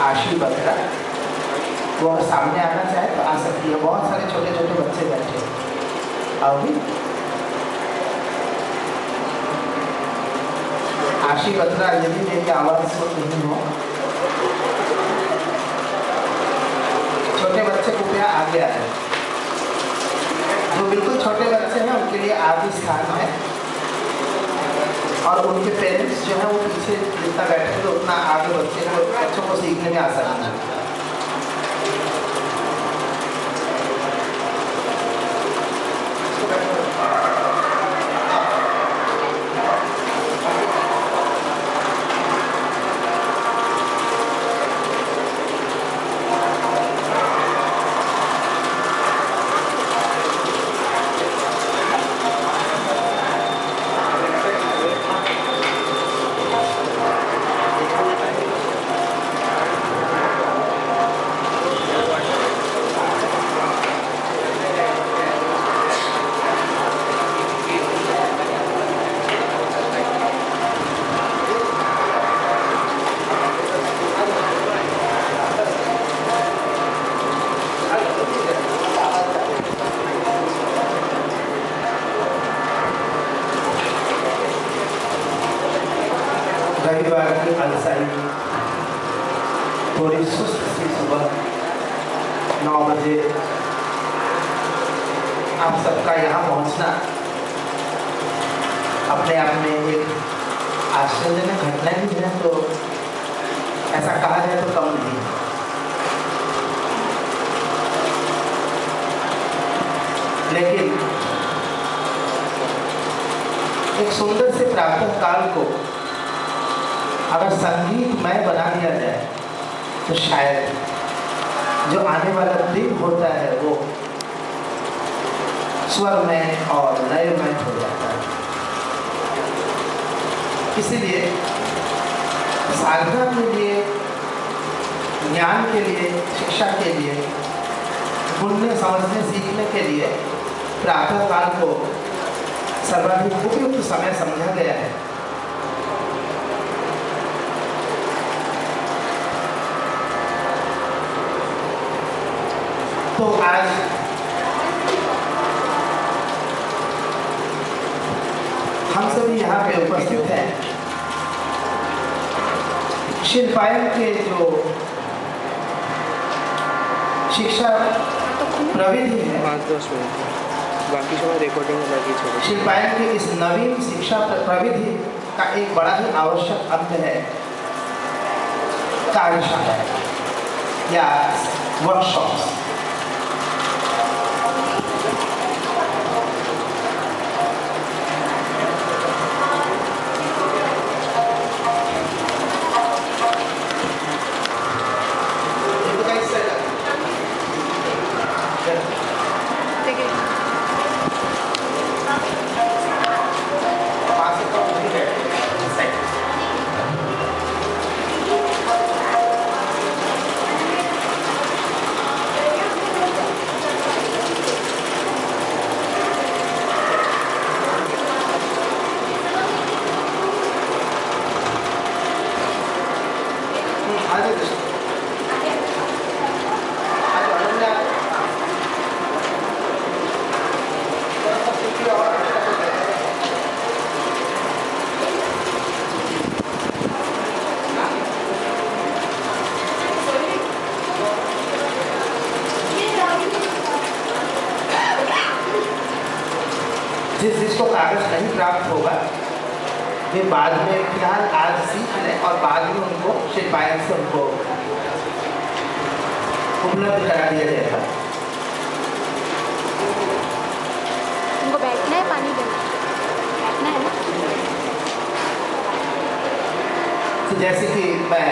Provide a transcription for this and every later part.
आशी बत्रा, वो सामने आना चाहे तो आ सकती है। बहुत सारे छोटे छोटे बच्चे बैठे, आओगी। आशी बत्रा, यदि मेरी आवाज़ सुन नहीं हो, छोटे बच्चे कृपया आगे आए। जो बिल्कुल छोटे बच्चे हैं उनके लिए आगे स्थान है, और उनके पेरेंट्स जो है वो पीछे जितना बैठे तो उतना आगे बच्चों को सीखने में आसानी है। रविवार की अलसाई, थोड़ी सुस्त सी सुबह 9 बजे आप सबका यहाँ पहुँचना अपने आप में एक आश्चर्यजनक घटना ही है, तो ऐसा कहा जाए तो कम नहीं है। लेकिन एक सुंदर से प्रातः काल को अगर संगीतमय बना दिया जाए तो शायद जो आने वाला दिन होता है वो स्वरमय और लयमय हो जाता है। इसीलिए साधना के लिए, ज्ञान के लिए, शिक्षा के लिए, सुनने समझने सीखने के लिए प्रातः काल को सर्वाधिक उपयुक्त समय समझा गया है। तो आज हम सभी यहाँ पे उपस्थित हैं शिल्पायन के जो शिक्षा प्रविधि है, बाकी समय रिकॉर्डिंग लगी छोड़ी। शिल्पायन की इस नवीन शिक्षा प्रविधि का एक बड़ा ही आवश्यक अंग है कार्यशाला या वर्कशॉप। जिसको कागज नहीं प्राप्त होगा वे बाद में फिलहाल आज सीख लें और बाद में उनको शिल्पायन से उनको उपलब्ध करा दिया जाएगा। उनको बैठना है, पानी देना, बैठना है ना। तो जैसे कि मैं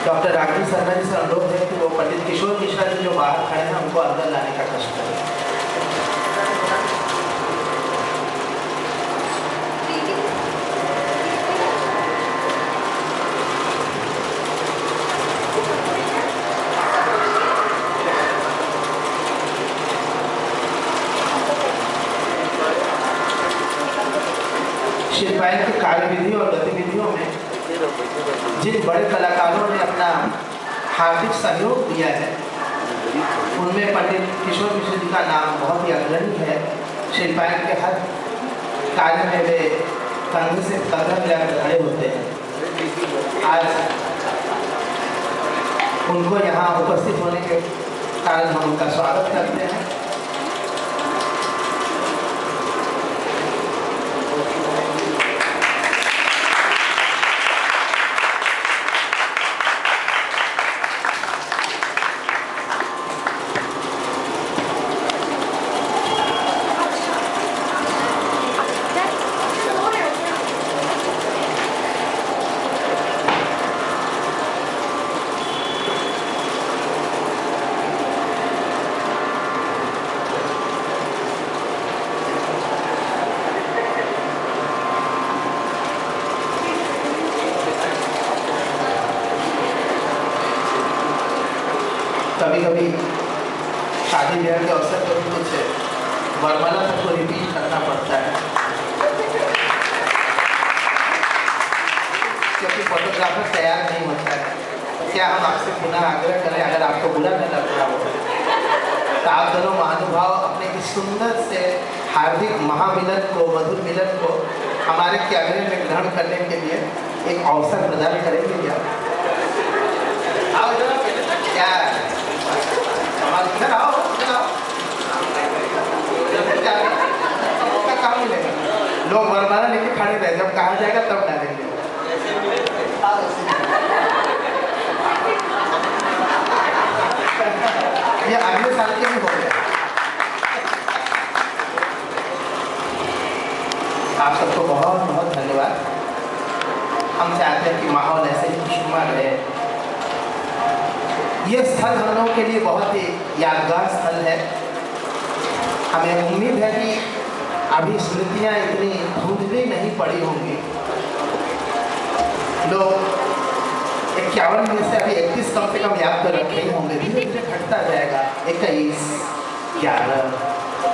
डॉक्टर राघवी शर्मा जी से अनुरोध है कि वो पंडित किशोर मिश्रा जी जो बाहर खड़े हैं उनको अंदर लाने का कष्ट करें। श्री पायल की कार्यविधि और गतिविधियों में जिन बड़े कलाकारों ने अपना हार्दिक सहयोग दिया है उनमें पंडित किशोर मिश्र जी का नाम बहुत ही अग्रणी है। श्री पायल के हर कार्य में वे कंधे से कंधा मिलाकर खड़े होते हैं। आज उनको यहाँ उपस्थित होने के कारण हम उनका स्वागत करते हैं। कभी कभी शादी ब्याह के अवसर पर भी कुछ वरमाला सबको रिपीट करना पड़ता है क्योंकि फोटोग्राफर तैयार नहीं होता है। क्या हम आपसे पुनः आग्रह करें, अगर आपको बुरा न लग रहा हो तो आप दोनों महानुभाव अपने इस सुंदर से हार्दिक महामिलन को, मधुर मिलन को हमारे कैमरे में ग्रहण करने के लिए एक अवसर प्रदान करेंगे क्या? आओ क्या इधर आओ, इधर आओ। का काम मिलेगा, लोग वरमाला लेके खड़े रहे, जब कहा जाएगा तब डालेंगे। ये अगले साल के भी हो गए। आप सबको बहुत बहुत धन्यवाद। हम चाहते हैं कि माहौल ऐसे ही खुशनुमा रहे। ये स्थल हम लोगों के लिए बहुत ही यादगार स्थल है। हमें उम्मीद है कि अभी स्मृतियाँ इतनी धुंधली नहीं पड़ी होंगी। लोग 51 में से अभी 31 कम से कम याद तो रखे ही होंगे, धीरे धीरे घटता जाएगा। 21, 11,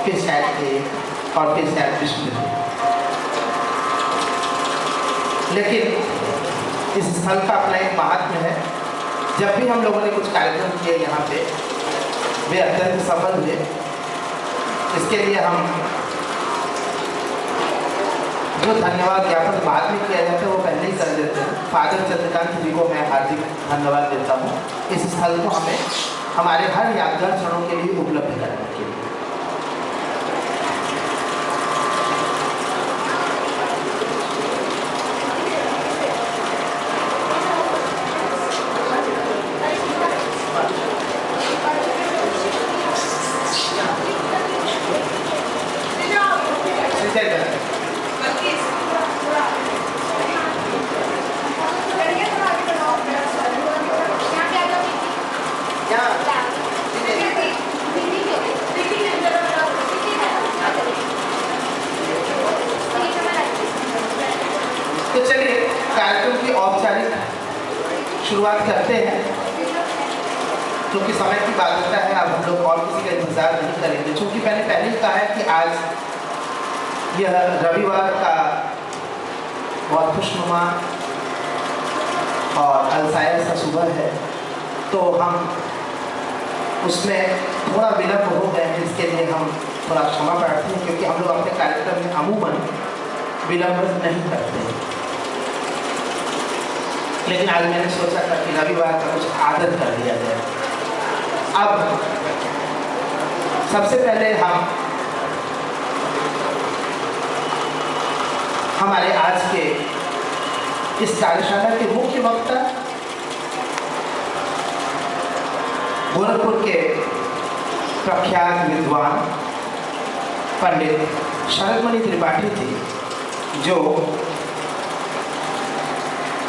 फिर शायद 1 और फिर शायद विस्मृति। लेकिन इस स्थल का अपना एक महात्म्य है। जब भी हम लोगों ने कुछ कार्यक्रम किए यहाँ पे, वे अत्यंत सफल हुए। इसके लिए हम जो धन्यवाद ज्ञापन बाद में किया जाता है वो पहले ही कर देते हैं। फादर चंद्रकांत जी को मैं हार्दिक धन्यवाद देता हूँ इस स्थल को हमें हमारे हर यादगार क्षणों के लिए उपलब्ध कराने के लिए। तो चलिए कार्यक्रम की औपचारिक शुरुआत करते हैं, क्योंकि समय की बाध्यता है। अब हम लोग और किसी का इंतजार नहीं करेंगे, क्योंकि मैंने पहले ही कहा है कि आज यह रविवार का बहुत खुशनुमा और अलसायर सा सुबह है, तो हम उसमें थोड़ा विलम्ब हो गए हैं। इसके लिए हम थोड़ा क्षमा प्रार्थी हैं, क्योंकि हम लोग अपने कार्यक्रम में अमूमन विलम्ब नहीं करते हैं। लेकिन आज मैंने सोचा था कि रविवार का कुछ आदर कर लिया जाए। अब सबसे पहले हम हमारे आज के इस कार्यशाला के मुख्य वक्ता गोरखपुर के प्रख्यात विद्वान पंडित शरदमणि त्रिपाठी जी, जो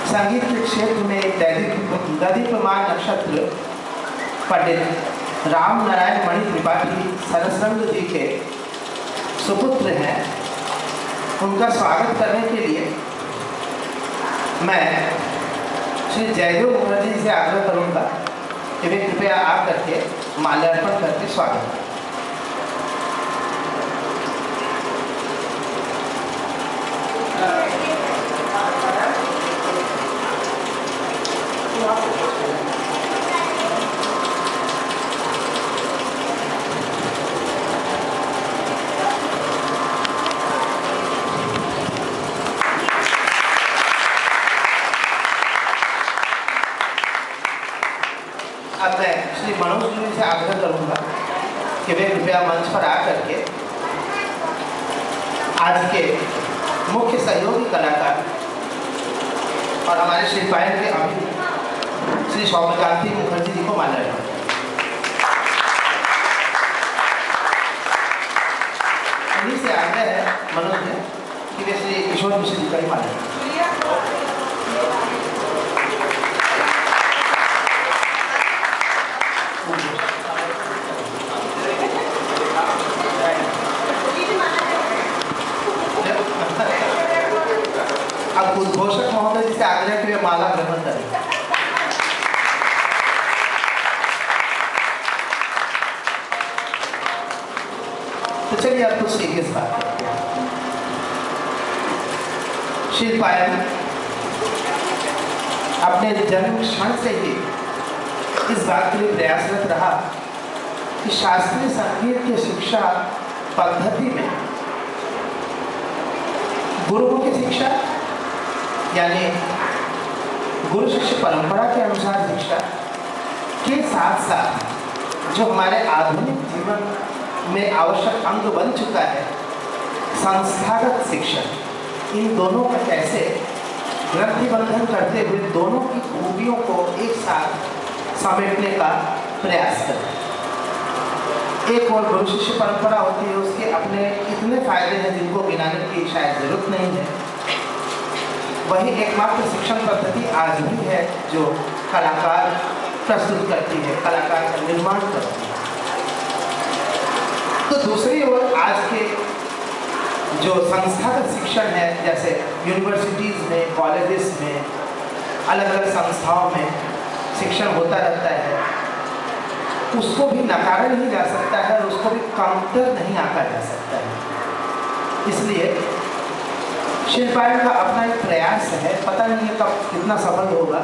संगीत के क्षेत्र में दधीपमान नक्षत्र पंडित राम नारायण मणि त्रिपाठी सरसंग जी के सुपुत्र हैं। उनका स्वागत करने के लिए मैं श्री जयदेव मुखर्जी से आग्रह करूंगा कि वे कृपया आ करके माल्यार्पण करके स्वागत करें। से आग्रह करूंगा कि वे कृपया मंच पर आकर के आज के मुख्य सहयोगी कलाकार और हमारे शिल्पायन के अभी श्री सौम्यकांति मुखर्जी जी को माल्यार्पण करें। उन्हीं से आग्रह है मनोज है कि वे श्री किशोर मिश्र जी का ही माल्यार्पण अब उद्घोषक महोदय जी से आग्रह के माला ग्रहण करें। तो चलिए अब कुछ सीरियस बात करते हैं। शिल्पायन अपने जन्म क्षण से ही इस बात के लिए प्रयासरत रहा कि शास्त्रीय संगीत की शिक्षा पद्धति में गुरुओं की शिक्षा यानी गुरु शिष्य परंपरा के अनुसार शिक्षा के साथ साथ जो हमारे आधुनिक जीवन में आवश्यक अंग बन चुका है संस्थागत शिक्षण, इन दोनों का कैसे ग्रंथिबंधन करते हुए दोनों की खूबियों को एक साथ समेटने का प्रयास करें। एक और गुरु शिष्य परंपरा होती है, उसके अपने इतने फायदे हैं जिनको गिनाने की शायद जरूरत नहीं है। वही एकमात्र शिक्षण पद्धति आज भी है जो कलाकार प्रस्तुत करती है, कलाकार का निर्माण करती है। तो दूसरी ओर आज के जो संस्थागत शिक्षण है, जैसे यूनिवर्सिटीज़ में, कॉलेजेस में, अलग अलग संस्थाओं में शिक्षण होता रहता है, उसको भी नकारा नहीं जा सकता है और उसको भी काउंटर नहीं आंका जा सकता है। इसलिए शिल्पायन का अपना एक प्रयास है, पता नहीं है कब कितना सफल होगा,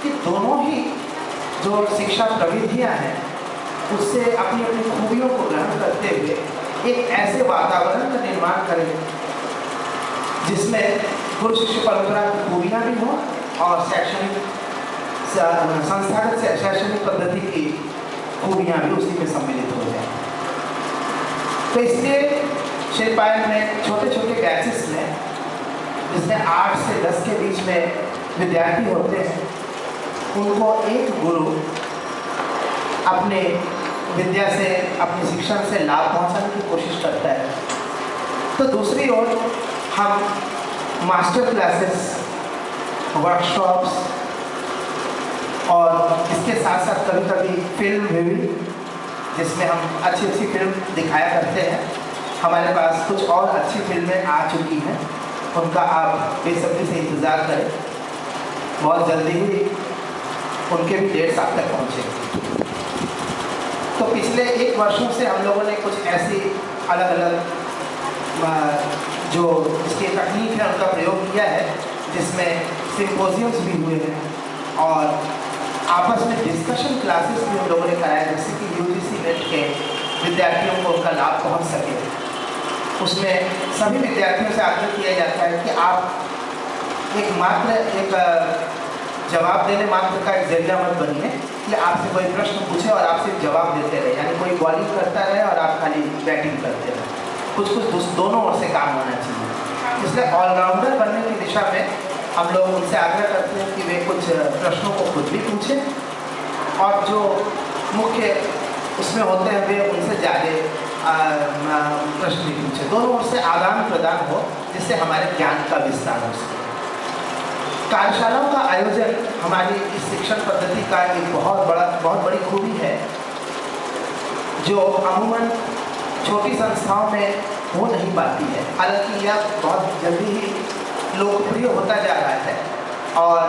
कि दोनों ही जो शिक्षा प्रविधियां हैं उससे अपनी अपनी खूबियों को ग्रहण करते हुए एक ऐसे वातावरण का निर्माण करें जिसमें गुरु शिष्य परंपरा की खूबियाँ भी हों और शैक्षणिक संस्थागत शैक्षणिक पद्धति की खूबियाँ भी उसी में सम्मिलित हो जाए। तो इसलिए शिल्पायन में छोटे छोटे बैचेस में, जिसमें 8 से 10 के बीच में विद्यार्थी होते हैं, उनको एक गुरु अपने विद्या से, अपनी शिक्षण से लाभ पहुंचाने की कोशिश करता है। तो दूसरी ओर हम मास्टर क्लासेस, वर्कशॉप्स और इसके साथ साथ कभी कभी फिल्म भी, जिसमें हम अच्छी अच्छी फिल्म दिखाया करते हैं। हमारे पास कुछ और अच्छी फिल्में आ चुकी हैं, उनका आप बेसब्री से इंतज़ार करें, बहुत जल्दी ही उनके भी डेट्स आप तक पहुँचेंगे। तो पिछले 1 वर्षों से हम लोगों ने कुछ ऐसी अलग अलग जो इसकी तकनीक है उनका प्रयोग किया है, जिसमें सिम्पोजियम्स भी हुए हैं और आपस में डिस्कशन क्लासेस भी हम लोगों ने कराया, जिससे कि UGC नेट के विद्यार्थियों को उनका लाभ पहुंच सके। उसमें सभी विद्यार्थियों से आग्रह किया जाता है कि आप एक जवाब देने मात्र का एक जरिया मत बनिए, कि आपसे कोई प्रश्न पूछे और आप सिर्फ जवाब देते रहे, यानी कोई बॉलिंग करता रहे और आप खाली बैटिंग करते रहे। कुछ दोनों ओर से काम होना चाहिए। इसलिए ऑलराउंडर बनने की दिशा में हम लोग उनसे आग्रह करते हैं कि वे कुछ प्रश्नों को खुद भी पूछें और जो मुख्य उसमें होते हैं वे उनसे ज़्यादा प्रश्न भी पूछें। दोनों ओर से आदान प्रदान हो, जिससे हमारे ज्ञान का विस्तार हो सके। कार्यशालाओं का आयोजन हमारी इस शिक्षण पद्धति का एक बहुत बड़ी खूबी है, जो अमूमन छोटी संस्थाओं में हो नहीं पाती है। हालांकि यह बहुत जल्दी ही लोकप्रिय होता जा रहा है और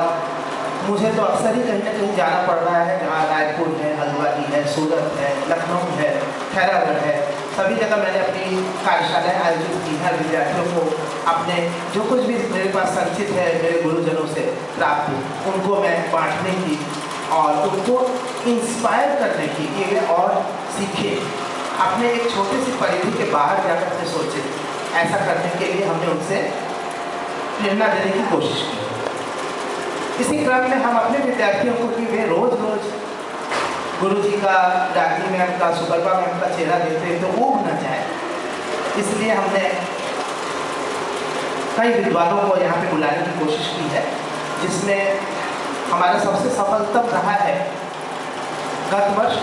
मुझे तो अक्सर ही कहीं ना कहीं जाना पड़ रहा है, जहाँ रायपुर है, हल्द्वानी है, सूरत है, लखनऊ है, खैरागढ़ है, सभी जगह मैंने अपनी कार्यशालाएँ आयोजित की हैं। विद्यार्थियों को अपने जो कुछ भी मेरे पास संचित है मेरे गुरुजनों से प्राप्त, उनको मैं बांटने की और उनको इंस्पायर करने की कि वे और सीखें, अपने एक छोटे सी परिधि के बाहर जाकर के सोचें। ऐसा करने के लिए हमने उनसे प्रेरणा देने की कोशिश की। इसी क्रम में हम अपने विद्यार्थियों को कि वे रोज़ रोज़ गुरुजी का, डाकनी मैम का, सुकल्पा मैम का चेहरा देखते तो ऊब न जाए, इसलिए हमने कई विद्वानों को यहाँ पे बुलाने की कोशिश की है, जिसमें हमारा सबसे सफलतम रहा है गत वर्ष,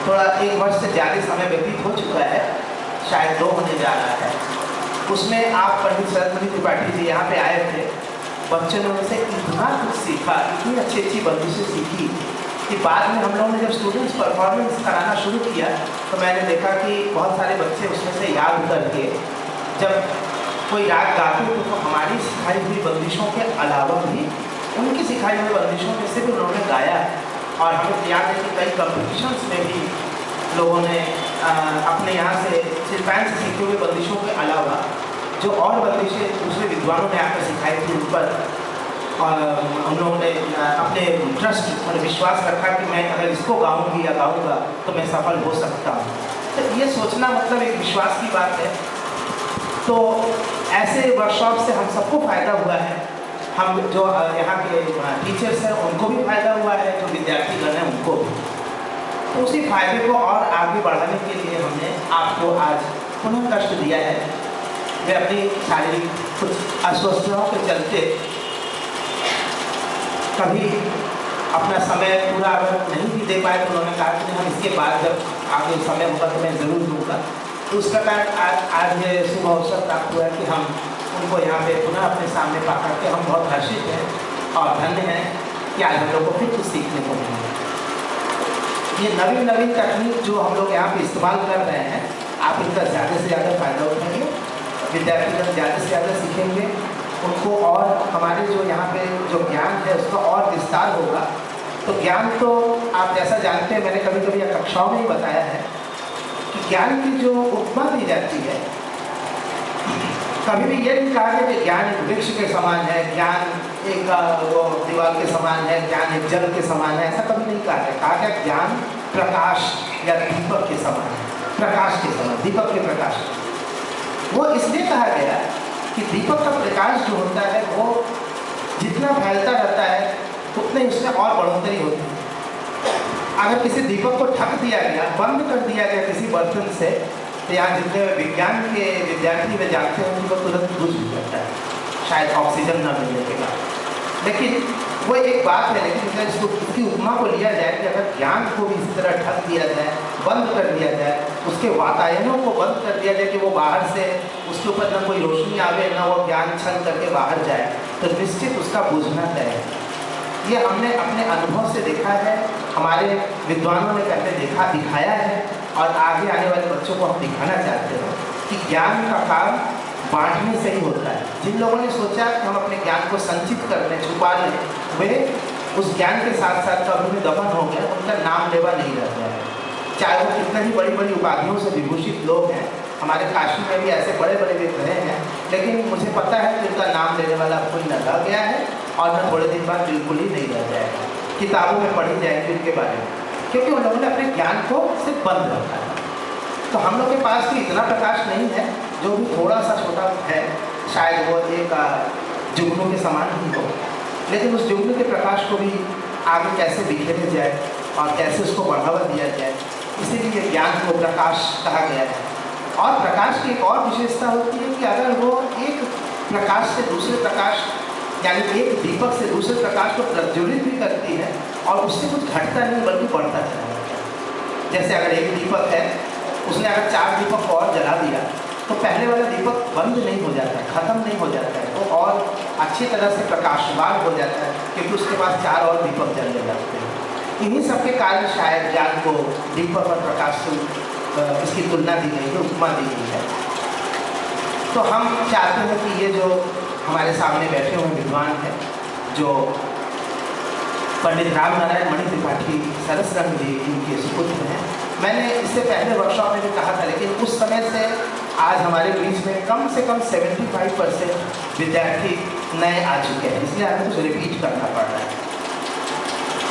थोड़ा 1 वर्ष से ज़्यादा समय व्यतीत हो चुका है, शायद 2 होने जा रहा है। उसमें आप पंडित सरस्वती त्रिपाठी जी यहाँ पे आए थे। बच्चों ने उनसे इतना कुछ सीखा, इतनी अच्छी अच्छी बंदिशें सीखी कि बाद में हम लोगों ने जब स्टूडेंट्स परफॉर्मेंस कराना शुरू किया तो मैंने देखा कि बहुत सारे बच्चे उसमें से याद करके जब कोई राग गाते तो हमारी सिखाई हुई बंदिशों के अलावा भी उनकी सिखाई हुई बंदिशों में से भी उन्होंने गाया। और हमें याद है कि कई कॉम्पिटिशन्स में भी लोगों ने अपने यहाँ से फिलिपाइन से सीखे हुए बंदिशों के अलावा जो और बंदिशें दूसरे विद्वानों ने आकर सिखाई थी उन पर उन लोगों ने अपने ट्रस्ट और विश्वास रखा कि मैं अगर इसको गाऊंगी या गाऊंगा तो मैं सफल हो सकता हूँ। तो ये सोचना मतलब एक विश्वास की बात है। तो ऐसे वर्कशॉप से हम सबको फ़ायदा हुआ है, हम जो यहाँ के टीचर्स हैं उनको भी फ़ायदा हुआ है, जो विद्यार्थीगण हैं उनको भी। तो उसी फायदे को और आगे बढ़ाने के लिए हमने आपको आज पुनः कष्ट दिया है। मैं अपनी शारीरिक कुछ अस्वस्थताओं के चलते कभी अपना समय पूरा अगर नहीं भी दे पाए तो उन्होंने कहा कि हम इसके बाद जब आगे समय होगा तो मैं ज़रूर दूँगा। तो उस प्रकार आज ये शुभ अवसर प्राप्त हुआ कि हम उनको यहाँ पे पुनः अपने सामने पा करके हम बहुत हर्षित हैं और धन्य हैं कि आज हम लोग को फिर कुछ सीखने को मिला। ये नवीन तकनीक जो हम लोग यहाँ पे इस्तेमाल कर रहे हैं, आप इनका ज़्यादा से ज़्यादा फ़ायदा उठाएंगे, विद्यार्थी ज़्यादा से ज़्यादा सीखेंगे, उनको और हमारे जो यहाँ पे जो ज्ञान है उसका और विस्तार होगा। तो ज्ञान तो आप जैसा जानते हैं, मैंने कभी कभी कक्षाओं में ही बताया है कि ज्ञान की जो उपमा दी जाती है, कभी भी ये नहीं कहा गया कि ज्ञान एक वृक्ष के समान है, ज्ञान एक वो दीवार के समान है, ज्ञान एक जल के समान है, ऐसा कभी नहीं कहा गया। कहा गया ज्ञान प्रकाश या दीपक के समान है, प्रकाश के समान, दीपक के प्रकाश। वो इसलिए कहा गया कि दीपक का प्रकाश जो होता है वो जितना फैलता रहता है उतने उसमें और बढ़ोतरी होती है। अगर किसी दीपक को ढक दिया गया, बंद कर दिया गया किसी बर्तन से, तो यहाँ जितने विज्ञान के विद्यार्थी में जानते हैं उनको तुरंत बुझ भी जाता है, शायद ऑक्सीजन न मिलने के बाद। लेकिन वो एक बात है, लेकिन अगर इसको उसकी उपमा को लिया जाए कि अगर ज्ञान को भी इस तरह ढक दिया जाए, बंद कर दिया जाए, उसके वातायनों को बंद कर दिया जाए कि वो बाहर से उसके ऊपर न कोई रोशनी आवे, न वो ज्ञान छल करके बाहर जाए, तो निश्चित उसका बुझना तय है। ये हमने अपने अनुभव से देखा है, हमारे विद्वानों ने पहले दिखाया है और आगे आने वाले बच्चों को हम दिखाना चाहते हैं कि ज्ञान का काम बांटने से ही होता है। जिन लोगों ने सोचा कि हम अपने ज्ञान को संचित कर लें, छुपा लें, वे उस ज्ञान के साथ साथ कभी में दफन हो गए, उनका नाम लेवा नहीं रहता है। चाहे वो कितनी ही बड़ी बड़ी उपाधियों से विभूषित लोग हैं, हमारे काशी में भी ऐसे बड़े बड़े व्यक्ति रहे हैं, लेकिन मुझे पता है कि उनका नाम लेने वाला कोई न रह गया है और न थोड़े दिन बाद बिल्कुल ही नहीं रह जाएगा। किताबों में पढ़ी जाएगी उनके बारे में, क्योंकि उन लोगों ने अपने ज्ञान को सिर्फ बंद रखा है। तो हम लोग के पास भी इतना प्रकाश नहीं है, जो भी थोड़ा सा छोटा है, शायद वो एक जुगनू के समान ही हो, लेकिन उस जुगनू के प्रकाश को भी आगे कैसे बिखेरा जाए और कैसे उसको बढ़ावा दिया जाए, इसीलिए ज्ञान को प्रकाश कहा गया है। और प्रकाश की एक और विशेषता होती है कि अगर वो एक प्रकाश से दूसरे प्रकाश, यानी एक दीपक से दूसरे प्रकाश को प्रज्वलित भी करती है और उससे कुछ घटता नहीं बल्कि बढ़ता चला जाता है। जैसे अगर एक दीपक है, उसने अगर 4 दीपक को और जला दिया तो पहले वाला दीपक बंद नहीं हो जाता है, ख़त्म नहीं हो जाता है, वो और अच्छी तरह से प्रकाशवान हो जाता है, क्योंकि उसके पास 4 और दीपक जलने लगते हैं। इन्हीं सब के कारण शायद ज्ञान को दीपक और प्रकाश से इसकी तुलना दी गई है, उपमा दी गई है। तो हम चाहते हैं कि ये जो हमारे सामने बैठे हुए विद्वान हैं, जो पंडित रामनारायण मणि त्रिपाठी सरसरंग जी इनके सुपुत्र हैं, मैंने इससे पहले वर्कशॉप में भी कहा था, लेकिन उस समय से आज हमारे बीच में कम से कम 75% विद्यार्थी नए आ चुके हैं, इसलिए हमें कुछ रिपीट करना पड़ रहा है।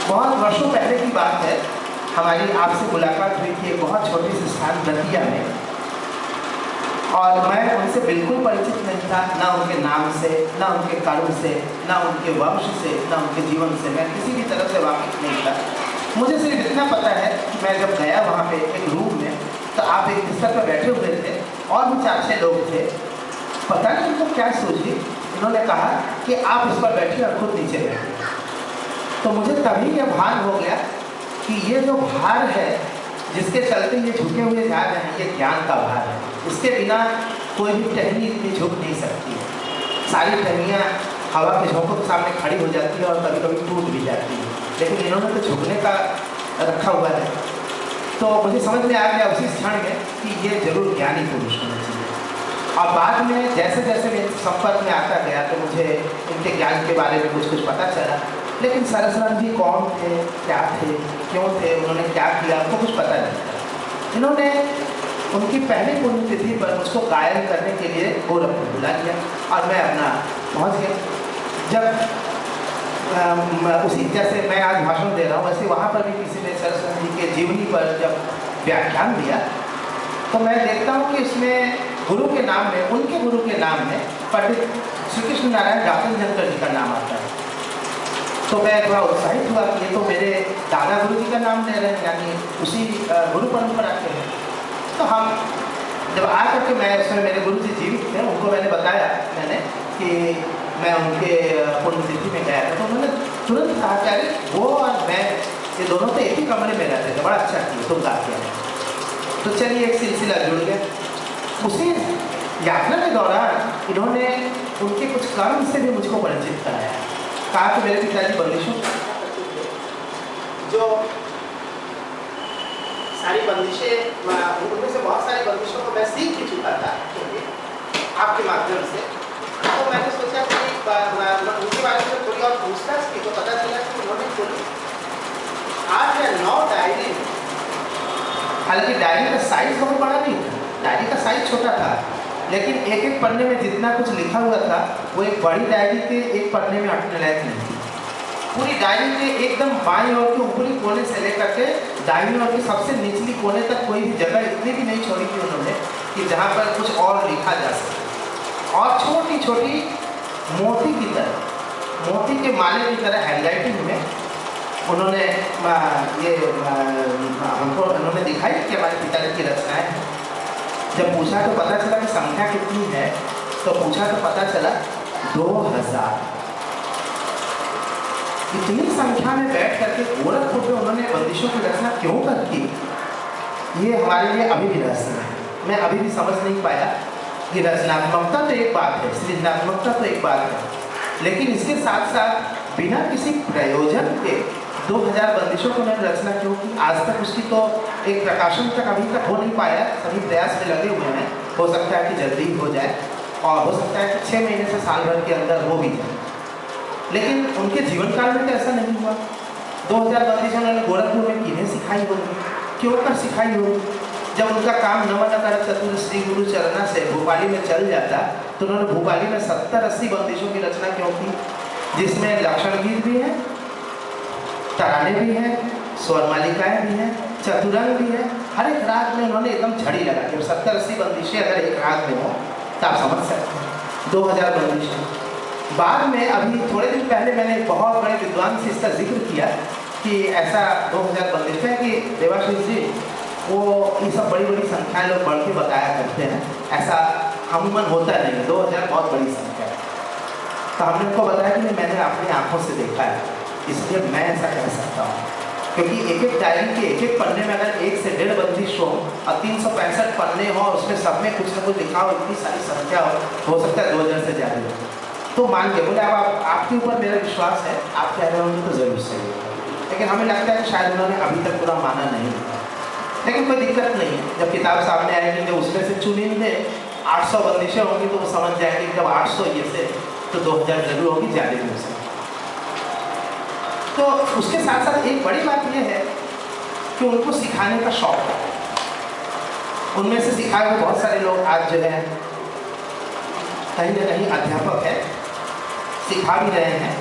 बहुत वर्षों पहले की बात है, हमारी आपसे मुलाकात हुई थी एक बहुत छोटी सी स्थान दतिया में, और मैं उनसे बिल्कुल परिचित नहीं था, ना उनके नाम से, ना उनके कर्म से, ना उनके वंश से, ना उनके जीवन से मैं किसी भी तरह से वाकिफ नहीं था। मुझे सिर्फ इतना पता है कि मैं जब गया वहाँ पे एक रूम में, तो आप एक बिस्तर पर बैठे हुए थे और भी 4-6 लोग थे। पता नहीं उनको क्या सूझी, उन्होंने कहा कि आप इस पर बैठिए और खुद नीचे बैठिए। तो मुझे तभी यह भान हो गया कि ये जो भार है जिसके चलते ये झुके हुए जा रहे हैं, ये ज्ञान का भार है। इसके बिना कोई भी टहनी इतनी झुक नहीं सकती है। सारी टहनियाँ हवा के झोंकों के सामने खड़ी हो जाती है और कभी कभी टूट भी जाती है, लेकिन इन्होंने तो झुकने का रखा हुआ है। तो मुझे समझ में आ गया उसी क्षण में कि ये जरूर ज्ञानी पुरुष होना चाहिए। और बाद में जैसे जैसे मैं संपर्क में आता गया तो मुझे इनके ज्ञान के बारे में कुछ कुछ पता चला। लेकिन सरस्वती जी कौन थे, क्या थे, क्यों थे, उन्होंने क्या किया, उनको कुछ पता नहीं था। इन्होंने उनकी पहली पुण्यतिथि पर मुझको गायन करने के लिए गोरखपुर बुला लिया और मैं अपना पहुंच गया। जब उसी जैसे मैं आज भाषण दे रहा हूँ, वैसे वहाँ पर भी किसी ने सरस्वती जी के जीवनी पर जब व्याख्यान दिया तो मैं देखता हूँ कि उसमें गुरु के नाम में, उनके गुरु के नाम में पंडित श्री कृष्ण नारायण गातनजनकर जी का नाम आता है। तो मैं थोड़ा उत्साहित हुआ कि ये तो मेरे दादा गुरु जी का नाम ले रहे हैं, यानी उसी गुरु परंपरा के हैं। तो हम जब आ करके मैं उसमें मेरे गुरु जी जीवित थे, उनको मैंने बताया कि मैं उनके पुण्यतिथि में गया था। तो उन्होंने तुरंत कहा कि अरे वो और मैं ये दोनों तो एक ही कमरे में रहते थे, बड़ा अच्छा किया तुम गा किया। तो चलिए एक सिलसिला जुड़ गया। उसी यात्रा के दौरान इन्होंने उनके कुछ कर्म से भी मुझको परिचित कराया। कहा कि मेरे पिताजी बंदिशों जो सारी बंदिशें, उनमें से बहुत सारी बंदिशों को मैं सीख ही चुका था आपके माध्यम से। तो मैंने सोचा कि उनके बारे में थोड़ी और पूछताछ की, तो पता चला कि उन्होंने थोड़ी 8 या 9 डायरी, हालांकि डायरी का साइज बहुत बड़ा नहीं था, डायरी का साइज छोटा था, लेकिन एक एक पन्ने में जितना कुछ लिखा हुआ था वो एक बड़ी डायरी के एक पन्ने में अटने लायक नहीं थी। पूरी डायरी के एकदम बाईं ओर के ऊपरी कोने से लेकर के दाहिनी ओर के सबसे निचली कोने तक कोई भी जगह इतनी भी नहीं छोड़ी थी उन्होंने कि जहाँ पर कुछ और लिखा जा सके। और छोटी छोटी मोती की तरह, मोती के माले की तरह हैंडराइटिंग में उन्होंने ये हमको उन्होंने दिखाई कि हमारे पिताजी की रचनाएँ हैं। जब पूछा तो पता चला कि संख्या कितनी है, तो पूछा तो पता चला 2000। इतनी संख्या में बैठ करके गोरखपुर में उन्होंने बंदिशों की रचना क्यों कर की, ये हमारे लिए अभी भी रहस्य है। मैं अभी भी समझ नहीं पाया कि रचनात्मकता तो एक बात है, सृजनात्मकता तो एक बात है, लेकिन इसके साथ साथ बिना किसी प्रयोजन के 2000 बंदिशों को मैंने रचना क्यों की। आज तक उसकी तो एक प्रकाशन तक अभी तक हो नहीं पाया, सभी प्रयास में लगे हुए हैं। हो सकता है कि जल्दी हो जाए और हो सकता है कि 6 महीने से साल भर के अंदर हो भी जाए, लेकिन उनके जीवन काल में तो ऐसा नहीं हुआ। 2000 बंदिशों उन्होंने गोरखपुर में किन्हें सिखाई होगी, क्यों कर सिखाई होगी। जब उनका काम नमन कर चतुर श्री गुरु चरणा से भोपाली में चल जाता तो उन्होंने भोपाली में 70-80 बंदिशों की रचना क्यों की, जिसमें लक्षण गीत भी हैं, तराने भी हैं, स्वर मालिकाएँ भी हैं, चतुरंग भी है। हर एक राग में उन्होंने एकदम झड़ी लगा कि 70-80 बंदिशें अगर एक राग में हो तो आप समझ सकते हैं 2000 बंदिशें। बाद में अभी थोड़े दिन पहले मैंने एक बहुत बड़े विद्वान से इसका जिक्र किया कि ऐसा 2000 बंदिशें हैं कि देवाशीष जी वो ये सब बड़ी बड़ी संख्याएँ लोग बढ़ के बताया करते हैं, ऐसा अमूमन होता नहीं, 2000 बहुत बड़ी संख्या है। तो हमने उनको बताया कि मैंने अपनी आँखों से देखा है, इसलिए मैं ऐसा कह सकता हूँ, क्योंकि एक एक डायरी के एक एक पन्ने में अगर 1 से 1.5 बंदिश हो और 365 पन्ने हो, उसमें सब में कुछ ना कुछ लिखा हो, इतनी सारी संख्या हो सकता है 2000 से ज़्यादा हो। तो मान के बोले अब आपके ऊपर मेरा विश्वास है, आप कह रहे होंगे तो ज़रूर सही होगा, लेकिन हमें लगता है कि शायद उन्होंने अभी तक पूरा माना नहीं, लेकिन कोई दिक्कत नहीं है। जब किताब सामने आएगी तो उसमें से चुनिंदे 800 बंदिशें होंगी तो वो समझ जाएंगे कि जब 800 ये से तो 2000 जरूर होगी, ज़्यादा भी हो सकती। तो उसके साथ साथ एक बड़ी बात यह है कि उनको सिखाने का शौक है। उनमें से सिखाए हुए बहुत सारे लोग आज जो है कहीं ना कहीं अध्यापक है, सिखा भी रहे हैं,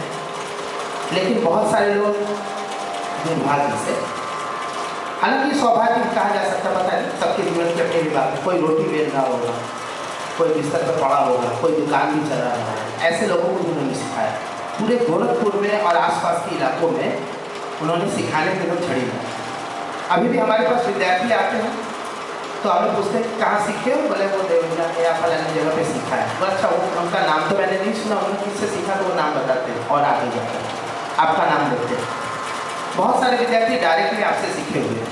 लेकिन बहुत सारे लोग दुर्भाग्य से, हालांकि सौभाग्य कहा जा सकता, पता है सबके जीवन की अपनी बात है, कोई रोटी बेल रहा होगा, कोई बिस्तर पर पड़ा होगा, कोई दुकान भी चला रहा है, ऐसे लोगों को उन्होंने सिखाया। पूरे गोरखपुर में और आसपास के इलाकों में उन्होंने सिखाने के लिए छड़ी मारी। अभी भी हमारे पास विद्यार्थी आते हैं तो हमें पूछते हैं कहाँ सीखे हो, बोले वो देवना या फलानी जगह पे सीखा है। तो अच्छा, वो उनका नाम तो मैंने नहीं सुना, उन्होंने किससे सीखा तो वो नाम बताते हैं और आगे जाते हैं आपका नाम देते हैं। बहुत सारे विद्यार्थी डायरेक्टली आपसे सीखे हुए हैं।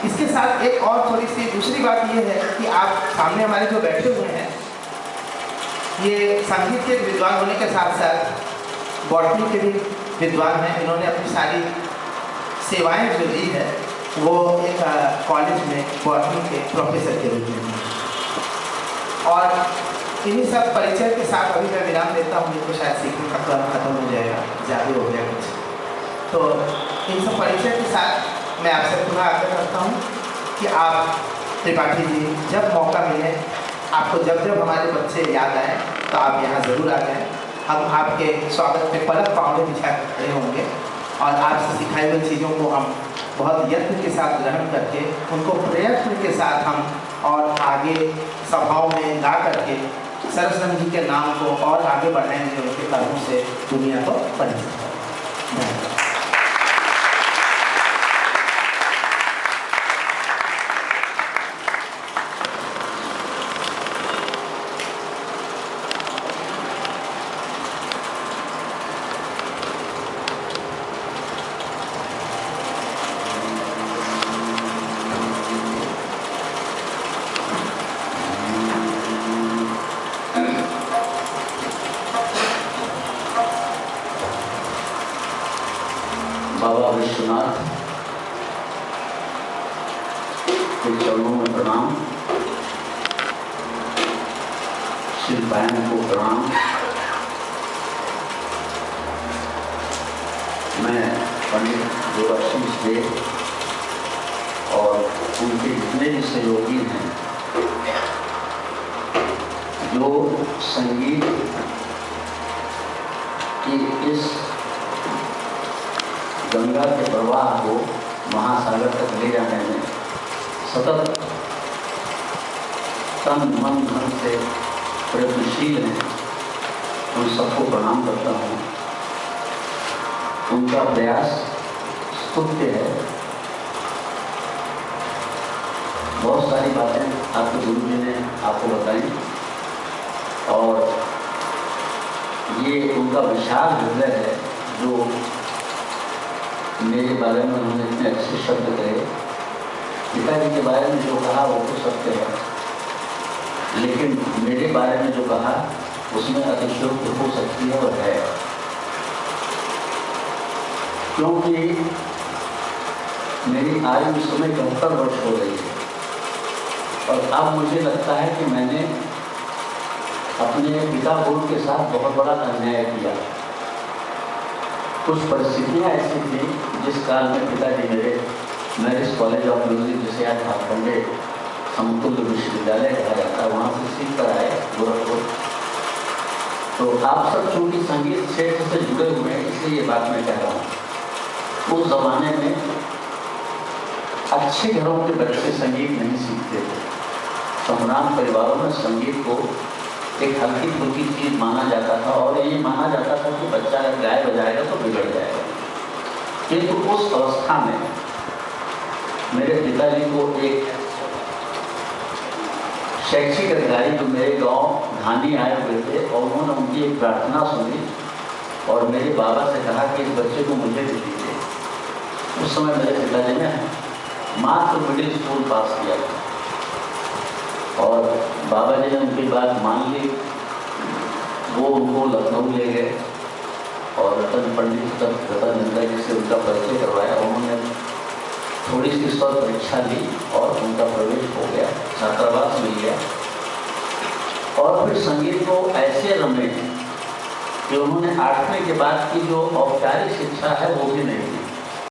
इसके साथ एक और थोड़ी सी दूसरी बात ये है कि आप सामने हमारे जो बैठे हुए हैं ये संगीत के विद्वान होने के साथ साथ बॉटनी के भी विद्वान हैं। इन्होंने अपनी सारी सेवाएं जो दी है वो एक कॉलेज में बॉटनी के प्रोफेसर के रूप में। और इन्हीं सब परिचय के साथ अभी मैं विराम देता हूँ, इनको शायद सीखने का क्रम खत्म हो जाएगा, ज़्यादा हो गया कुछ। तो इन सब परिचय के साथ मैं आपसे पुनः आग्रह करता हूँ कि आप त्रिपाठी जी जब मौका मिले, आपको जब जब हमारे बच्चे याद आए तो आप यहाँ ज़रूर आ जाएँ। हम आपके स्वागत में पलक पाँवड़े बिछा खड़े होंगे और आपसे सिखाई हुई चीज़ों को हम बहुत यत्न के साथ ग्रहण करके उनको प्रयत्न के साथ हम और आगे सभाओं में गा करके सरस्वती जी के नाम को और आगे बढ़ाएंगे, उनके कर्मों से दुनिया को परिचित करेंगे। बाबा विश्वनाथ के चरणों में प्रणाम, शिल्पायन को प्रणाम। मैं पंडित देवाशीष देव और उनके जितने भी सहयोगी हैं जो संगीत की इस गंगा के प्रवाह को महासागर तक ले जाने में सतत तन मन धन से प्रयत्नशील हैं, उन सबको प्रणाम करता हूँ। उनका प्रयास स्तुत्य है। बहुत सारी बातें आपके गुरु जी ने आपको बताई और ये उनका विशाल हृदय है जो मेरे बारे में उन्होंने इतने अच्छे शब्द कहे। पिताजी के बारे में जो कहा वो तो सत्य है, लेकिन मेरे बारे में जो कहा उसमें अतिशयोक्ति हो सकती है और है, क्योंकि मेरी आयु इस समय 71 वर्ष हो रही है और अब मुझे लगता है कि मैंने अपने पिता गुरु के साथ बहुत बड़ा अन्याय किया। कुछ परिस्थितियाँ ऐसी थी जिस काल में पिताजी मेरे मैरिज कॉलेज ऑफ म्यूजिक, जिसे आज भातखंडे समतुल्य विश्वविद्यालय कहा जाता है, वहाँ से सीख कर आए गोरखपुर। तो आप सब चूँकि संगीत क्षेत्र से जुड़े हुए हैं इसलिए ये बात मैं कह रहा हूँ। उस ज़माने में अच्छे घरों के बच्चे संगीत नहीं सीखते थे। सम्राट परिवारों में संगीत को एक हल्की फुल्की चीज़ माना जाता था और ये माना जाता था कि बच्चा अगर गाय बजाएगा तो बिगड़ जाएगा। किंतु उस अवस्था में मेरे पिताजी को एक शैक्षिक अधिकारी जो मेरे गांव धानी आए हुए थे और उन्होंने उनकी एक प्रार्थना सुनी और मेरे बाबा से कहा कि इस बच्चे को मुझे दे दीजिए। उस समय मेरे पिताजी ने मात्र मिडिल स्कूल पास किया था और बाबा जी ने उनकी बात मान ली। वो उनको लखनऊ ले गए और रतन पंडित रतन नंदा जी से उनका परिचय करवाया। उन्होंने थोड़ी सी स्वर परीक्षा ली और उनका प्रवेश हो गया, छात्रावास मिल गया और फिर संगीत को ऐसे रमे कि उन्होंने 8वीं के बाद की जो औपचारिक शिक्षा है वो भी नहीं दी।